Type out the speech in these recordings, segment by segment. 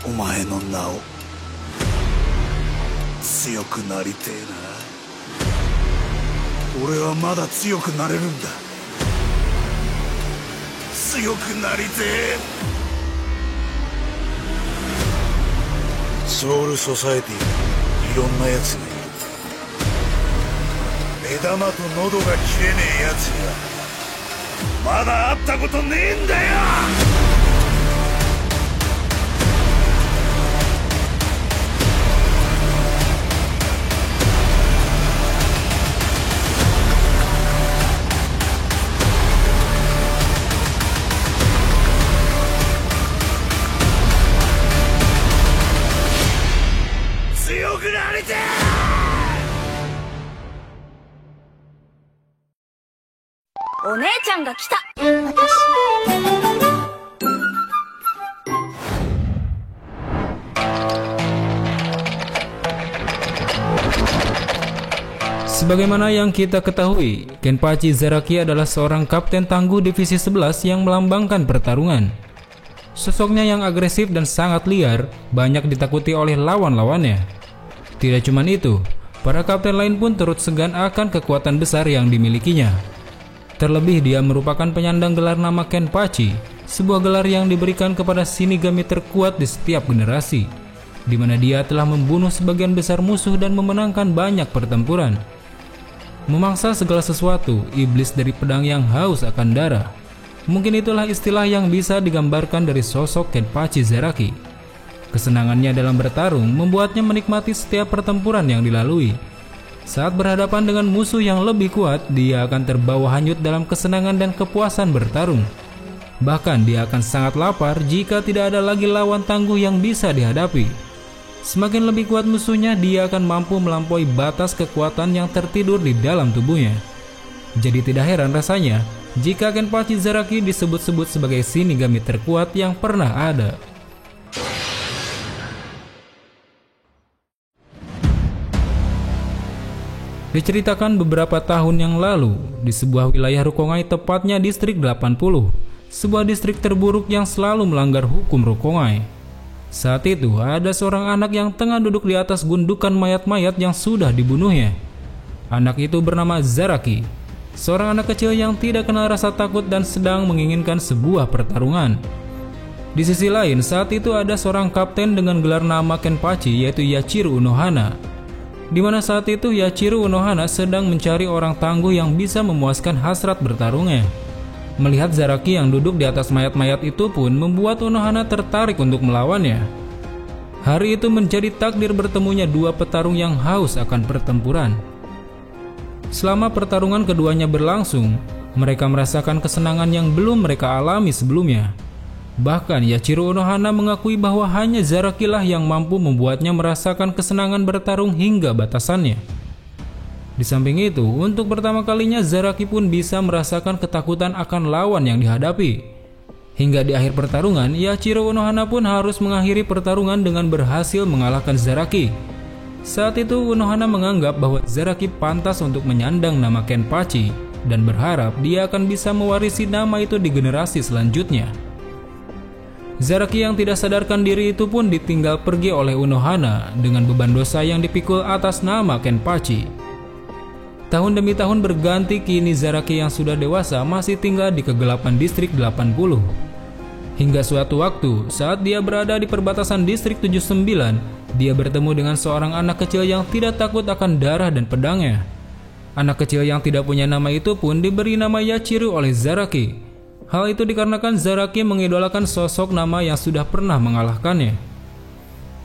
お前の名を強くなりてえな。俺はまだ強くなれるんだ。強くなりてえ。ソウルソサエティにいろんなやつがいる。目玉と喉が切れねえやつがまだ会ったことねえんだよ。強くなりてえ。お姉ちゃんが来た。Sebagaimana yang kita ketahui, Kenpachi Zaraki adalah seorang kapten tangguh divisi 11 yang melambangkan pertarungan. Sosoknya yang agresif dan sangat liar banyak ditakuti oleh lawan-lawannya. Tidak cuma itu, para kapten lain pun turut segan akan kekuatan besar yang dimilikinya. Terlebih dia merupakan penyandang gelar nama Kenpachi, sebuah gelar yang diberikan kepada shinigami terkuat di setiap generasi, di mana dia telah membunuh sebagian besar musuh dan memenangkan banyak pertempuran. Memangsa segala sesuatu, iblis dari pedang yang haus akan darah. Mungkin itulah istilah yang bisa digambarkan dari sosok Kenpachi Zaraki. Kesenangannya dalam bertarung membuatnya menikmati setiap pertempuran yang dilalui. Saat berhadapan dengan musuh yang lebih kuat, dia akan terbawa hanyut dalam kesenangan dan kepuasan bertarung. Bahkan dia akan sangat lapar jika tidak ada lagi lawan tangguh yang bisa dihadapi. Semakin lebih kuat musuhnya, dia akan mampu melampaui batas kekuatan yang tertidur di dalam tubuhnya. Jadi tidak heran rasanya jika Kenpachi Zaraki disebut-sebut sebagai shinigami terkuat yang pernah ada. Diceritakan beberapa tahun yang lalu, di sebuah wilayah Rukongai, tepatnya distrik 80, sebuah distrik terburuk yang selalu melanggar hukum Rukongai. Saat itu, ada seorang anak yang tengah duduk di atas gundukan mayat-mayat yang sudah dibunuhnya. Anak itu bernama Zaraki, seorang anak kecil yang tidak kenal rasa takut dan sedang menginginkan sebuah pertarungan. Di sisi lain, saat itu ada seorang kapten dengan gelar nama Kenpachi, yaitu Yachiro Unohana, di mana saat itu Yachiro Unohana sedang mencari orang tangguh yang bisa memuaskan hasrat bertarungnya. Melihat Zaraki yang duduk di atas mayat-mayat itu pun membuat Unohana tertarik untuk melawannya. Hari itu menjadi takdir bertemunya dua petarung yang haus akan pertempuran. Selama pertarungan keduanya berlangsung, mereka merasakan kesenangan yang belum mereka alami sebelumnya. Bahkan Yachiro Unohana mengakui bahwa hanya Zaraki lah yang mampu membuatnya merasakan kesenangan bertarung hingga batasannya. Di samping itu, untuk pertama kalinya Zaraki pun bisa merasakan ketakutan akan lawan yang dihadapi. Hingga di akhir pertarungan, Yachiro Unohana pun harus mengakhiri pertarungan dengan berhasil mengalahkan Zaraki. Saat itu Unohana menganggap bahwa Zaraki pantas untuk menyandang nama Kenpachi dan berharap dia akan bisa mewarisi nama itu di generasi selanjutnya. Zaraki yang tidak sadarkan diri itu pun ditinggal pergi oleh Unohana dengan beban dosa yang dipikul atas nama Kenpachi. Tahun demi tahun berganti, kini Zaraki yang sudah dewasa masih tinggal di kegelapan distrik 80. Hingga suatu waktu, saat dia berada di perbatasan distrik 79, dia bertemu dengan seorang anak kecil yang tidak takut akan darah dan pedangnya. Anak kecil yang tidak punya nama itu pun diberi nama Yachiro oleh Zaraki. Hal itu dikarenakan Zaraki mengidolakan sosok nama yang sudah pernah mengalahkannya.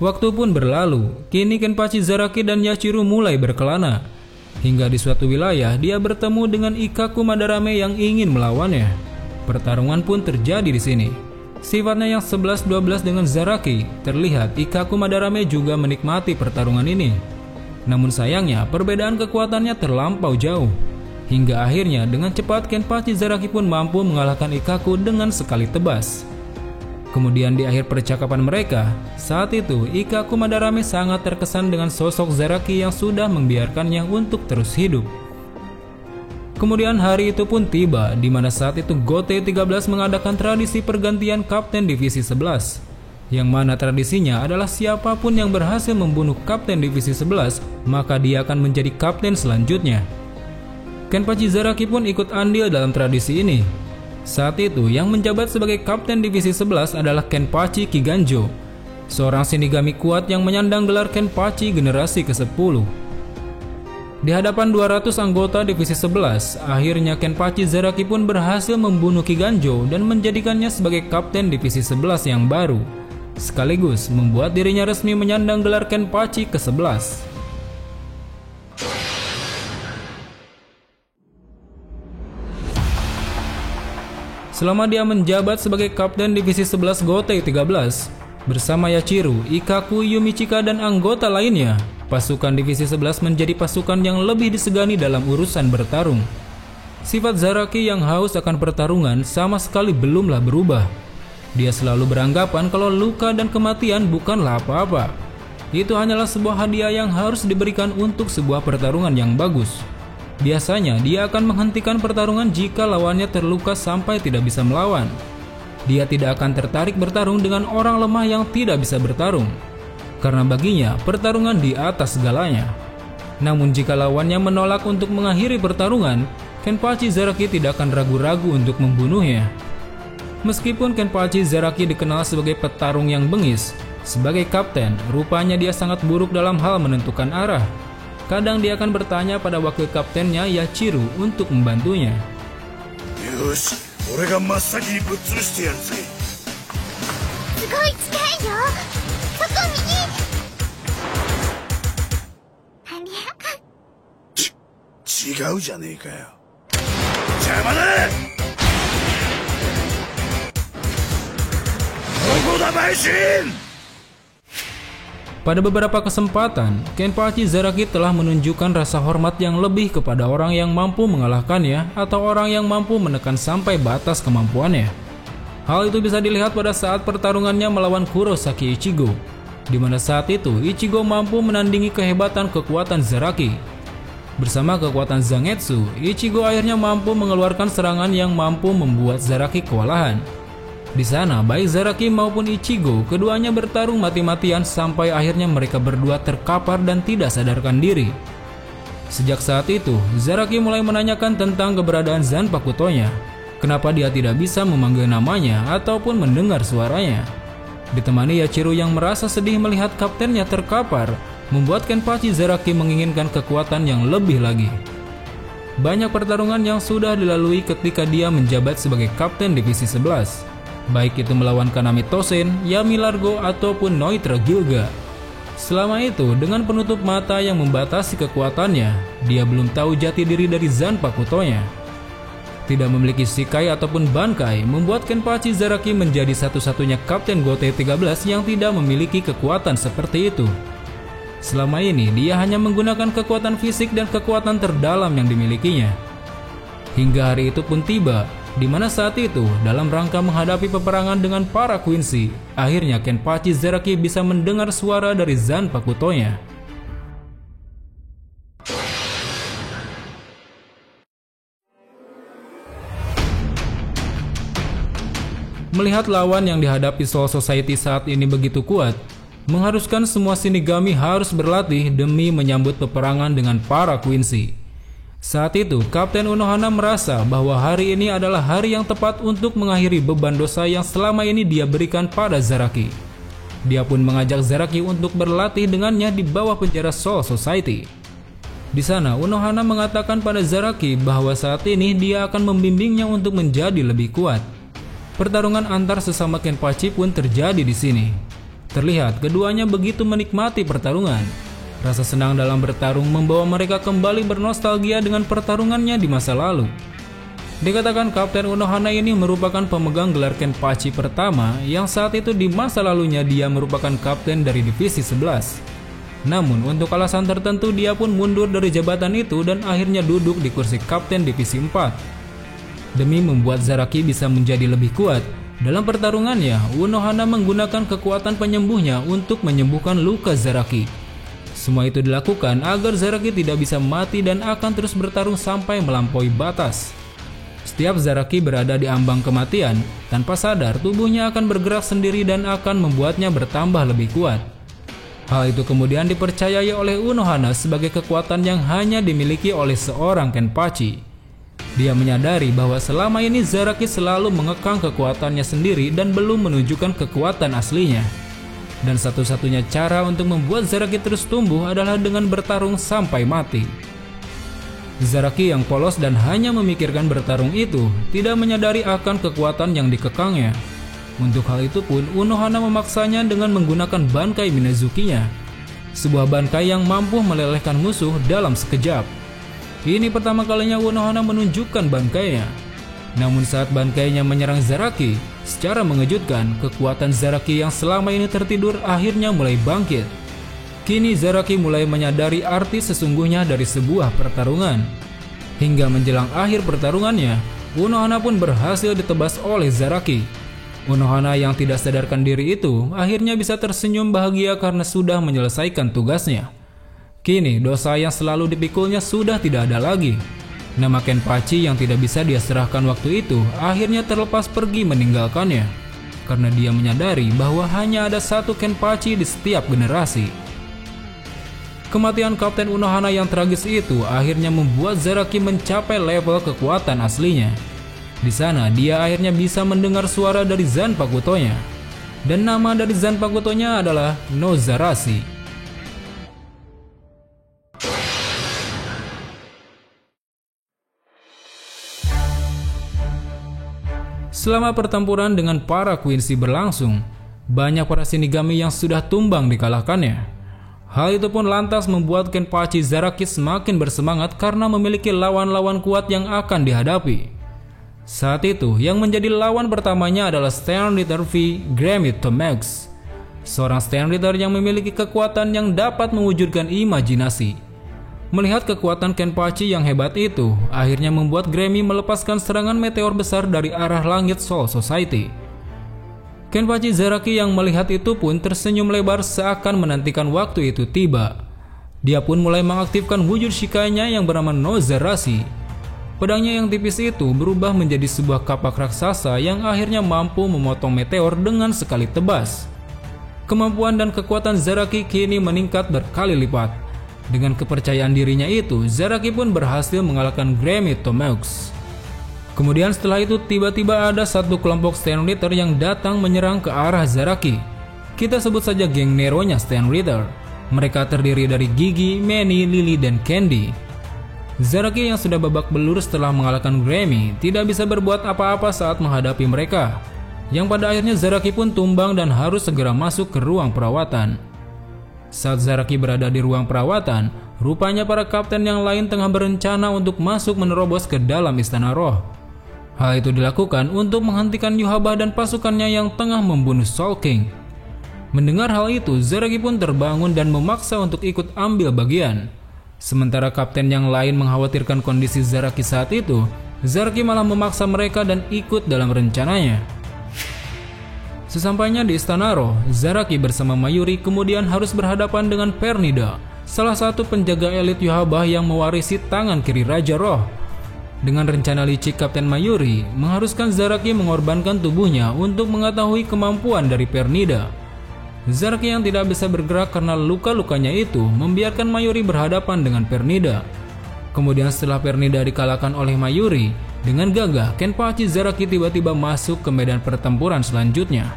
Waktu pun berlalu, kini Kenpachi Zaraki dan Yachiro mulai berkelana. Hingga di suatu wilayah, dia bertemu dengan Ikkaku Madarame yang ingin melawannya. Pertarungan pun terjadi di sini. Sifatnya yang 11-12 dengan Zaraki, terlihat Ikkaku Madarame juga menikmati pertarungan ini. Namun sayangnya, perbedaan kekuatannya terlampau jauh. Hingga akhirnya dengan cepat Kenpachi Zaraki pun mampu mengalahkan Ikkaku dengan sekali tebas. Kemudian di akhir percakapan mereka, saat itu Ikkaku Madarame sangat terkesan dengan sosok Zaraki yang sudah membiarkannya untuk terus hidup. Kemudian hari itu pun tiba, di mana saat itu Gote 13 mengadakan tradisi pergantian kapten divisi 11. yang mana tradisinya adalah siapapun yang berhasil membunuh Kapten Divisi 11, maka dia akan menjadi kapten selanjutnya. Kenpachi Zaraki pun ikut andil dalam tradisi ini. Saat itu, yang menjabat sebagai Kapten Divisi 11 adalah Kenpachi Kiganjo, seorang shinigami kuat yang menyandang gelar Kenpachi generasi ke-10. Di hadapan 200 anggota Divisi 11, akhirnya Kenpachi Zaraki pun berhasil membunuh Kiganjo dan menjadikannya sebagai Kapten Divisi 11 yang baru, sekaligus membuat dirinya resmi menyandang gelar Kenpachi ke-11. Selama dia menjabat sebagai Kapten Divisi 11 Gotei 13, bersama Yachiru, Ikaku, Yumichika, dan anggota lainnya, pasukan Divisi 11 menjadi pasukan yang lebih disegani dalam urusan bertarung. Sifat Zaraki yang haus akan pertarungan sama sekali belumlah berubah. Dia selalu beranggapan kalau luka dan kematian bukanlah apa-apa. Itu hanyalah sebuah hadiah yang harus diberikan untuk sebuah pertarungan yang bagus. Biasanya dia akan menghentikan pertarungan jika lawannya terluka sampai tidak bisa melawan. Dia tidak akan tertarik bertarung dengan orang lemah yang tidak bisa bertarung, karena baginya pertarungan di atas segalanya. Namun jika lawannya menolak untuk mengakhiri pertarungan, Kenpachi Zaraki tidak akan ragu-ragu untuk membunuhnya. Meskipun Kenpachi Zaraki dikenal sebagai petarung yang bengis, sebagai kapten, rupanya dia sangat buruk dalam hal menentukan arah. Kadang dia akan bertanya pada wakil kaptennya Yachiru untuk membantunya. Yoshi, 俺が真っ先にぶっ潰してやるぜ。すごい近いよ。そこ右。ありゃ。違うじゃねえかよ。邪魔だ。どこだバイシン。 Pada beberapa kesempatan, Kenpachi Zaraki telah menunjukkan rasa hormat yang lebih kepada orang yang mampu mengalahkannya atau orang yang mampu menekan sampai batas kemampuannya. Hal itu bisa dilihat pada saat pertarungannya melawan Kurosaki Ichigo, di mana saat itu Ichigo mampu menandingi kehebatan kekuatan Zaraki. Bersama kekuatan Zangetsu, Ichigo akhirnya mampu mengeluarkan serangan yang mampu membuat Zaraki kewalahan. Di sana, baik Zaraki maupun Ichigo, keduanya bertarung mati-matian sampai akhirnya mereka berdua terkapar dan tidak sadarkan diri. Sejak saat itu, Zaraki mulai menanyakan tentang keberadaan Zanpakutonya. Kenapa dia tidak bisa memanggil namanya ataupun mendengar suaranya. Ditemani Yachiru yang merasa sedih melihat kaptennya terkapar, membuat Kenpachi Zaraki menginginkan kekuatan yang lebih lagi. Banyak pertarungan yang sudah dilalui ketika dia menjabat sebagai Kapten Divisi 11. Baik itu melawan Kanami Tosen, Yami Largo, ataupun Noitra Gilga. Selama itu, dengan penutup mata yang membatasi kekuatannya, dia belum tahu jati diri dari Zanpakutonya. Tidak memiliki Shikai ataupun Bankai, membuat Kenpachi Zaraki menjadi satu-satunya Kapten Gotei 13 yang tidak memiliki kekuatan seperti itu. Selama ini, dia hanya menggunakan kekuatan fisik dan kekuatan terdalam yang dimilikinya. Hingga hari itu pun tiba, di mana saat itu, dalam rangka menghadapi peperangan dengan para Quincy, akhirnya Kenpachi Zaraki bisa mendengar suara dari Zanpakutonya. Melihat lawan yang dihadapi Soul Society saat ini begitu kuat, mengharuskan semua shinigami harus berlatih demi menyambut peperangan dengan para Quincy. Saat itu, Kapten Unohana merasa bahwa hari ini adalah hari yang tepat untuk mengakhiri beban dosa yang selama ini dia berikan pada Zaraki. Dia pun mengajak Zaraki untuk berlatih dengannya di bawah penjara Soul Society. Di sana, Unohana mengatakan pada Zaraki bahwa saat ini dia akan membimbingnya untuk menjadi lebih kuat. Pertarungan antar sesama Kenpachi pun terjadi di sini. Terlihat keduanya begitu menikmati pertarungan. Rasa senang dalam bertarung membawa mereka kembali bernostalgia dengan pertarungannya di masa lalu. Dikatakan Kapten Unohana ini merupakan pemegang gelar Kenpachi pertama yang saat itu di masa lalunya dia merupakan kapten dari Divisi 11. Namun untuk alasan tertentu dia pun mundur dari jabatan itu dan akhirnya duduk di kursi Kapten Divisi 4. Demi membuat Zaraki bisa menjadi lebih kuat, dalam pertarungannya Unohana menggunakan kekuatan penyembuhnya untuk menyembuhkan luka Zaraki. Semua itu dilakukan agar Zaraki tidak bisa mati dan akan terus bertarung sampai melampaui batas. Setiap Zaraki berada di ambang kematian, tanpa sadar tubuhnya akan bergerak sendiri dan akan membuatnya bertambah lebih kuat. Hal itu kemudian dipercayai oleh Unohana sebagai kekuatan yang hanya dimiliki oleh seorang Kenpachi. Dia menyadari bahwa selama ini Zaraki selalu mengekang kekuatannya sendiri dan belum menunjukkan kekuatan aslinya. Dan satu-satunya cara untuk membuat Zaraki terus tumbuh adalah dengan bertarung sampai mati. Zaraki yang polos dan hanya memikirkan bertarung itu tidak menyadari akan kekuatan yang dikekangnya. Untuk hal itu pun Unohana memaksanya dengan menggunakan Bankai Minazuki-nya, sebuah bankai yang mampu melelehkan musuh dalam sekejap. Ini pertama kalinya Unohana menunjukkan bankainya. Namun saat bankainya menyerang Zaraki, secara mengejutkan kekuatan Zaraki yang selama ini tertidur akhirnya mulai bangkit. Kini Zaraki mulai menyadari arti sesungguhnya dari sebuah pertarungan. Hingga menjelang akhir pertarungannya, Unohana pun berhasil ditebas oleh Zaraki. Unohana yang tidak sadarkan diri itu akhirnya bisa tersenyum bahagia karena sudah menyelesaikan tugasnya. Kini dosa yang selalu dipikulnya sudah tidak ada lagi. Nama Kenpachi yang tidak bisa dia serahkan waktu itu akhirnya terlepas pergi meninggalkannya, karena dia menyadari bahwa hanya ada satu Kenpachi di setiap generasi. Kematian Kapten Unohana yang tragis itu akhirnya membuat Zaraki mencapai level kekuatan aslinya. Di sana dia akhirnya bisa mendengar suara dari Zanpakuto-nya, dan nama dari Zanpakuto-nya adalah Nozarashi. Selama pertempuran dengan para Quincy berlangsung, banyak para Shinigami yang sudah tumbang dikalahkannya. Hal itu pun lantas membuat Kenpachi Zaraki semakin bersemangat karena memiliki lawan-lawan kuat yang akan dihadapi. Saat itu, yang menjadi lawan pertamanya adalah Stern Ritter V Grammy Tomex, seorang Stern Ritter yang memiliki kekuatan yang dapat mewujudkan imajinasi. Melihat kekuatan Kenpachi yang hebat itu, akhirnya membuat Grammy melepaskan serangan meteor besar dari arah langit Soul Society. Kenpachi Zaraki yang melihat itu pun tersenyum lebar seakan menantikan waktu itu tiba. Dia pun mulai mengaktifkan wujud Shikai-nya yang bernama Nozarashi. Pedangnya yang tipis itu berubah menjadi sebuah kapak raksasa yang akhirnya mampu memotong meteor dengan sekali tebas. Kemampuan dan kekuatan Zaraki kini meningkat berkali lipat. Dengan kepercayaan dirinya itu, Zaraki pun berhasil mengalahkan Grammy Tomex. Kemudian setelah itu tiba-tiba ada satu kelompok Stern Ritter yang datang menyerang ke arah Zaraki. Kita sebut saja geng Nero-nya Stern Ritter. Mereka terdiri dari Gigi, Manny, Lily, dan Candy. Zaraki yang sudah babak belur setelah mengalahkan Grammy tidak bisa berbuat apa-apa saat menghadapi mereka, yang pada akhirnya Zaraki pun tumbang dan harus segera masuk ke ruang perawatan. Saat Zaraki berada di ruang perawatan, rupanya para kapten yang lain tengah berencana untuk masuk menerobos ke dalam istana roh. Hal itu dilakukan untuk menghentikan Yhwach dan pasukannya yang tengah membunuh Soul King. Mendengar hal itu, Zaraki pun terbangun dan memaksa untuk ikut ambil bagian. Sementara kapten yang lain mengkhawatirkan kondisi Zaraki saat itu, Zaraki malah memaksa mereka dan ikut dalam rencananya. Sesampainya di istana roh, Zaraki bersama Mayuri kemudian harus berhadapan dengan Pernida, salah satu penjaga elit Yhwach yang mewarisi tangan kiri Raja Roh. Dengan rencana licik Kapten Mayuri mengharuskan Zaraki mengorbankan tubuhnya untuk mengetahui kemampuan dari Pernida. Zaraki yang tidak bisa bergerak karena luka-lukanya itu membiarkan Mayuri berhadapan dengan Pernida. Kemudian setelah Pernida dikalahkan oleh Mayuri, dengan gagah Kenpachi Zaraki tiba-tiba masuk ke medan pertempuran selanjutnya.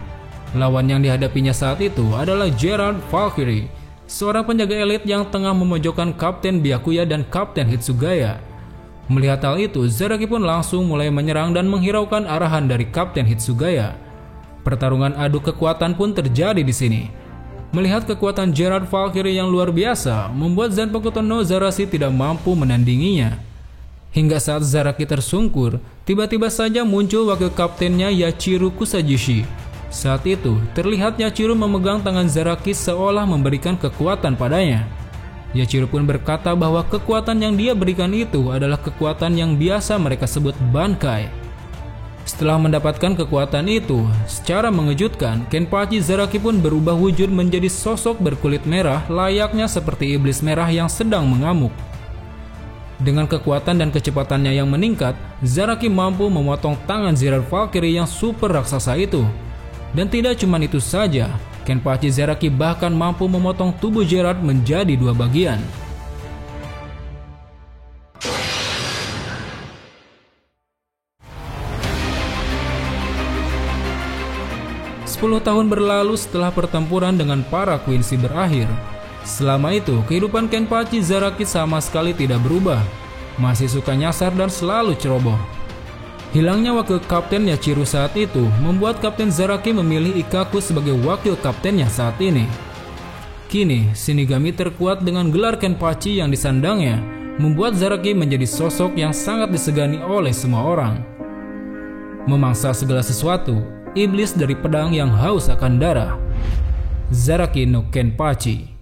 Lawan yang dihadapinya saat itu adalah Gerard Valkyrie, seorang penjaga elit yang tengah memojokkan Kapten Byakuya dan Kapten Hitsugaya. Melihat hal itu, Zaraki pun langsung mulai menyerang dan menghiraukan arahan dari Kapten Hitsugaya. Pertarungan adu kekuatan pun terjadi di sini. Melihat kekuatan Gerard Valkyrie yang luar biasa, membuat Zanpakuto Nozarashi tidak mampu menandinginya. Hingga saat Zaraki tersungkur, tiba-tiba saja muncul wakil kaptennya Yachiru Kusajishi. Saat itu, terlihat Yachiru memegang tangan Zaraki seolah memberikan kekuatan padanya. Yachiru pun berkata bahwa kekuatan yang dia berikan itu adalah kekuatan yang biasa mereka sebut Bankai. Setelah mendapatkan kekuatan itu, secara mengejutkan, Kenpachi Zaraki pun berubah wujud menjadi sosok berkulit merah layaknya seperti iblis merah yang sedang mengamuk. Dengan kekuatan dan kecepatannya yang meningkat, Zaraki mampu memotong tangan Gerard Valkyrie yang super raksasa itu. Dan tidak cuma itu saja, Kenpachi Zaraki bahkan mampu memotong tubuh Gerard menjadi 2 bagian. Sepuluh tahun berlalu setelah pertempuran dengan para Quincy berakhir. Selama itu, kehidupan Kenpachi Zaraki sama sekali tidak berubah. Masih suka nyasar dan selalu ceroboh. Hilangnya wakil kapten Yachiru saat itu membuat Kapten Zaraki memilih Ikkaku sebagai wakil kaptennya saat ini. Kini, Shinigami terkuat dengan gelar Kenpachi yang disandangnya membuat Zaraki menjadi sosok yang sangat disegani oleh semua orang. Memangsa segala sesuatu, iblis dari pedang yang haus akan darah. Zaraki no Kenpachi.